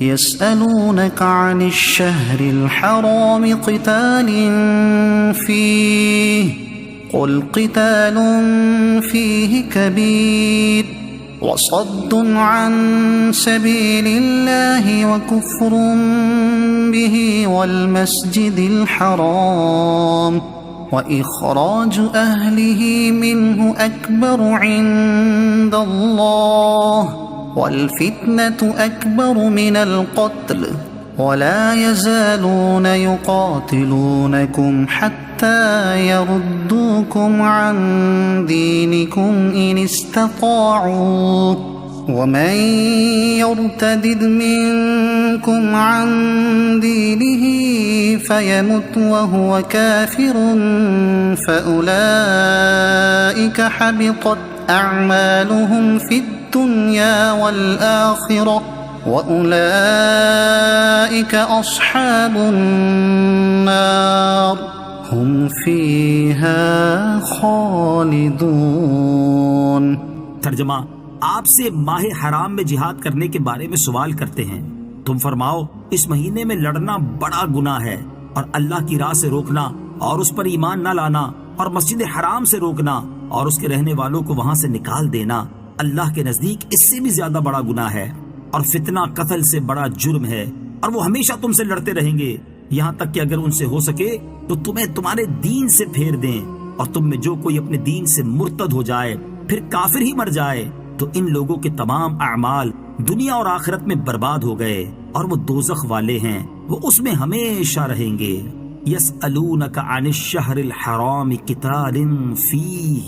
يسألونك عن الشهر الحرام قتال فيه قل قتال فيه كبير وصد عن سبيل الله وكفر به والمسجد الحرام وإخراج أهله منه أكبر عند الله والفتنة أكبر من القتل ولا يزالون يقاتلونكم حتى يردوكم عن دينكم إن استطاعوا ومن يرتدد منكم عن دينه فيمت وهو كافر فأولئك حبطت أعمالهم في الدنيا والآخرة وأولئك أصحاب النار هم فيها خالدون۔ ترجمہ: آپ سے ماہ حرام میں جہاد کرنے کے بارے میں سوال کرتے ہیں، تم فرماؤ اس مہینے میں لڑنا بڑا گناہ ہے، اور اللہ کی راہ سے روکنا اور اس پر ایمان نہ لانا اور مسجد حرام سے روکنا اور اس کے رہنے والوں کو وہاں سے نکال دینا اللہ کے نزدیک اس سے بھی زیادہ بڑا گناہ ہے، اور فتنہ قتل سے بڑا جرم ہے، اور وہ ہمیشہ تم سے لڑتے رہیں گے یہاں تک کہ اگر ان سے ہو سکے تو تمہیں تمہارے دین سے پھیر دیں، اور تم میں جو کوئی اپنے دین سے مرتد ہو جائے پھر کافر ہی مر جائے تو ان لوگوں کے تمام اعمال دنیا اور آخرت میں برباد ہو گئے اور وہ دوزخ والے ہیں، وہ اس میں ہمیشہ رہیں گے۔ یسألونک عن الشہر الحرام قتال فیہ،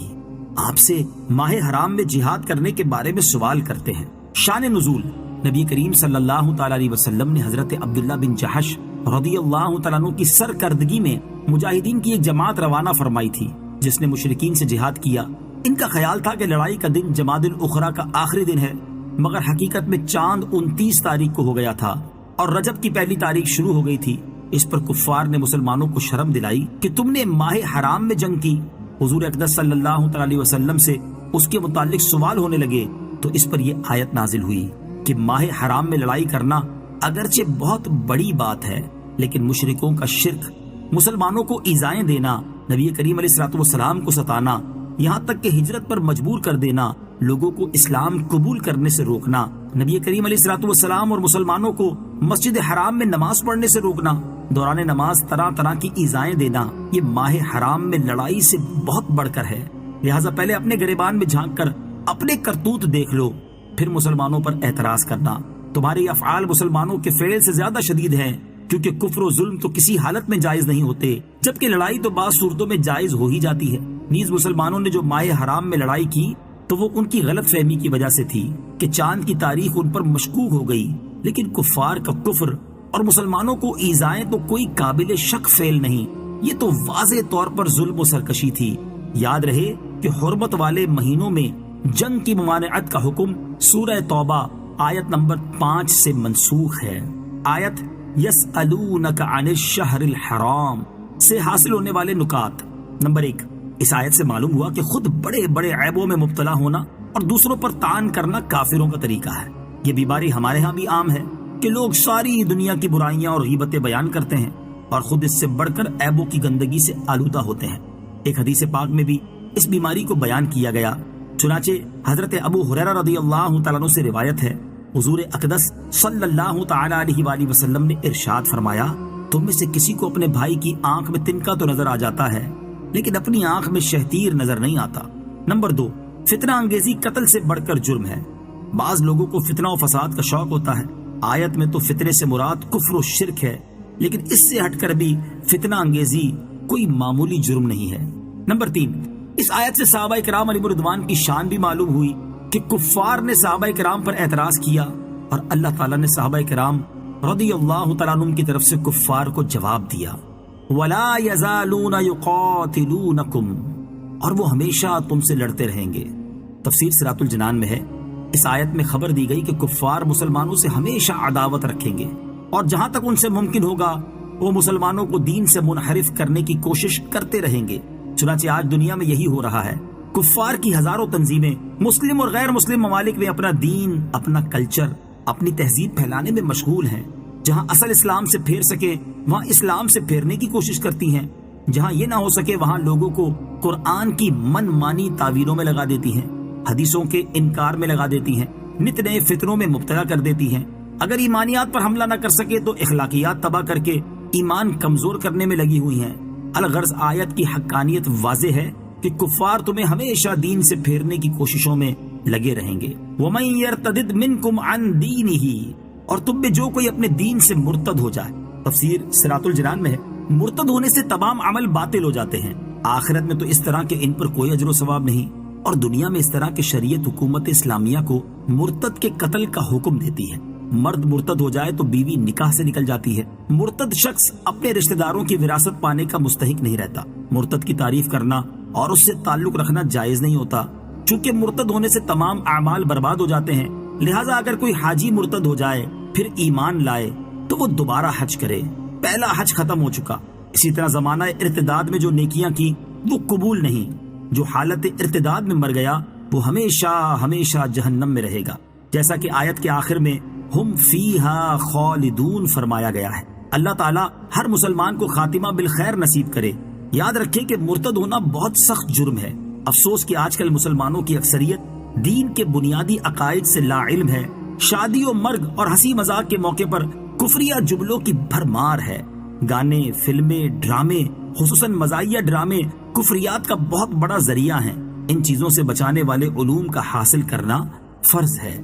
آپ سے ماہ حرام میں جہاد کرنے کے بارے میں سوال کرتے ہیں۔ شان نزول: نبی کریم صلی اللہ تعالی علیہ وسلم نے حضرت عبداللہ بن جحش رضی اللہ تعالیٰ عنہ کی سرکردگی میں مجاہدین کی ایک جماعت روانہ فرمائی تھی جس نے مشرکین سے جہاد کیا۔ ان کا خیال تھا کہ لڑائی کا دن جمادی الاخری کا آخری دن ہے، مگر حقیقت میں چاند 29 تاریخ کو ہو گیا تھا اور رجب کی پہلی تاریخ شروع ہو گئی تھی۔ اس پر کفار نے مسلمانوں کو شرم دلائی کہ تم نے ماہ حرام میں جنگ کی۔ حضور اقدس صلی اللہ تعالی علیہ وسلم سے اس کے متعلق سوال ہونے لگے تو اس پر یہ آیت نازل ہوئی کہ ماہ حرام میں لڑائی کرنا اگرچہ بہت بڑی بات ہے، لیکن مشرکوں کا شرک، مسلمانوں کو ایذائیں دینا، نبی کریم علیہ الصلوۃ والسلام کو ستانا، یہاں تک کہ ہجرت پر مجبور کر دینا، لوگوں کو اسلام قبول کرنے سے روکنا، نبی کریم علیہ الصلوۃ والسلام اور مسلمانوں کو مسجد حرام میں نماز پڑھنے سے روکنا، دوران نماز طرح طرح کی ایذائیں دینا، یہ ماہ حرام میں لڑائی سے بہت بڑھ کر ہے۔ لہٰذا پہلے اپنے گریبان میں جھانک کر اپنے کرتوت دیکھ لو، پھر مسلمانوں پر اعتراض کرنا۔ تمہارے افعال مسلمانوں کے فعل سے زیادہ شدید ہیں، کیونکہ کفر و ظلم تو کسی حالت میں جائز نہیں ہوتے، جبکہ لڑائی تو بعض صورتوں میں جائز ہو ہی جاتی ہے۔ نیز مسلمانوں نے جو ماہ حرام میں لڑائی کی تو وہ ان کی غلط فہمی کی وجہ سے تھی کہ چاند کی تاریخ ان پر مشکوک ہو گئی، لیکن کفار کا کفر اور مسلمانوں کو ایذائیں تو کوئی قابل شک فعل نہیں، یہ تو واضح طور پر ظلم و سرکشی تھی۔ یاد رہے کہ حرمت والے مہینوں میں جنگ کی ممانعت کا حکم سورہ توبہ آیت نمبر 5 سے منسوخ ہے۔ آیت یسألونک عن الشہر الحرام سے حاصل ہونے والے نکات: نمبر 1، اس آیت سے معلوم ہوا کہ خود بڑے بڑے عیبوں میں مبتلا ہونا اور دوسروں پر طعن کرنا کافروں کا طریقہ ہے۔ یہ بیماری ہمارے ہاں بھی عام ہے کہ لوگ ساری دنیا کی برائیاں اور غیبتیں بیان کرتے ہیں اور خود اس سے بڑھ کر عیبوں کی گندگی سے آلودہ ہوتے ہیں۔ ایک حدیث پاک میں بھی اس بیماری کو بیان کیا گیا، چنانچہ حضرت ابو ہریرہ رضی اللہ تعالیٰ عنہ سے روایت ہے، حضور اقدس صلی اللہ تعالی علیہ وآلہ وسلم نے ارشاد فرمایا، تم میں سے کسی کو اپنے بھائی کی آنکھ میں تنکا تو نظر آ جاتا ہے لیکن اپنی آنکھ میں شہتیر نظر نہیں آتا۔ نمبر 2، فتنہ انگیزی قتل سے بڑھ کر جرم ہے۔ بعض لوگوں کو فتنہ و فساد کا شوق ہوتا ہے، آیت میں تو فتنے سے مراد کفر و شرک ہے، لیکن اس سے ہٹ کر بھی فتنہ انگیزی کوئی معمولی جرم نہیں ہے۔ نمبر 3، اس آیت سے صحابہ کرام علیہ رضوان کی شان بھی معلوم ہوئی کہ کفار نے صحابہ کرام پر اعتراض کیا اور اللہ تعالیٰ نے صحابہ کرام رضی اللہ تعالیٰ عنہم کی طرف سے کفار کو جواب دیا، وَلَا يَزَالُونَ يُقَاتِلُونَكُمْ، اور وہ ہمیشہ تم سے لڑتے رہیں گے۔ تفسیر صراط الجنان میں ہے، اس آیت میں خبر دی گئی کہ کفار مسلمانوں سے ہمیشہ عداوت رکھیں گے اور جہاں تک ان سے ممکن ہوگا وہ مسلمانوں کو دین سے منحرف کرنے کی کوشش کرتے رہیں گے۔ چنانچہ آج دنیا میں یہی ہو رہا ہے، کفار کی ہزاروں تنظیمیں مسلم اور غیر مسلم ممالک میں اپنا دین، اپنا کلچر اپنی تہذیب پھیلانے میں مشغول ہیں، جہاں اصل اسلام سے پھیر سکے وہاں اسلام سے پھیرنے کی کوشش کرتی ہیں، جہاں یہ نہ ہو سکے وہاں لوگوں کو قرآن کی من مانی تعویلوں میں لگا دیتی ہیں، حدیثوں کے انکار میں لگا دیتی ہیں، نت نئے فتنوں میں مبتلا کر دیتی ہیں۔ اگر ایمانیات پر حملہ نہ کر سکے تو اخلاقیات تباہ کر کے ایمان کمزور کرنے میں لگی ہوئی ہیں۔ الغرض آیت کی حقانیت واضح ہے کہ کفار تمہیں ہمیشہ دین سے پھیرنے کی کوششوں میں لگے رہیں گے۔ وَمَن يَرْتَدِدْ مِنْكُمْ عَنْ دِينِهِ، اور تم میں جو کوئی اپنے دین سے مرتد ہو جائے، تفسیر صراط الجنان میں ہے، مرتد ہونے سے تمام عمل باطل ہو جاتے ہیں، آخرت میں تو اس طرح کے ان پر کوئی اجر و ثواب نہیں، اور دنیا میں اس طرح کے شریعت حکومت اسلامیہ کو مرتد کے قتل کا حکم دیتی ہے۔ مرد مرتد ہو جائے تو بیوی نکاح سے نکل جاتی ہے۔ مرتد شخص اپنے رشتہ داروں کی وراثت پانے کا مستحق نہیں رہتا۔ مرتد کی تعریف کرنا اور اس سے تعلق رکھنا جائز نہیں ہوتا، چونکہ مرتد ہونے سے تمام اعمال برباد ہو جاتے ہیں۔ لہٰذا اگر کوئی حاجی مرتد ہو جائے پھر ایمان لائے تو وہ دوبارہ حج کرے، پہلا حج ختم ہو چکا۔ اسی طرح زمانہ ارتداد میں جو نیکیاں کی وہ قبول نہیں، جو حالت ارتداد میں مر گیا وہ ہمیشہ ہمیشہ جہنم میں رہے گا، جیسا کہ آیت کے آخر میں ہم فیہا خالدون فرمایا گیا ہے۔ اللہ تعالیٰ ہر مسلمان کو خاتمہ بالخیر نصیب کرے۔ یاد رکھیں کہ مرتد ہونا بہت سخت جرم ہے۔ افسوس کہ آج کل مسلمانوں کی اکثریت دین کے بنیادی عقائد سے لا علم ہے۔ شادی و مرگ اور ہنسی مذاق کے موقع پر کفریہ جملوں کی بھرمار ہے۔ گانے، فلمیں، ڈرامے، خصوصاً مزاحیہ ڈرامے کفریات کا بہت بڑا ذریعہ ہیں۔ ان چیزوں سے بچانے والے علوم کا حاصل کرنا فرض ہے۔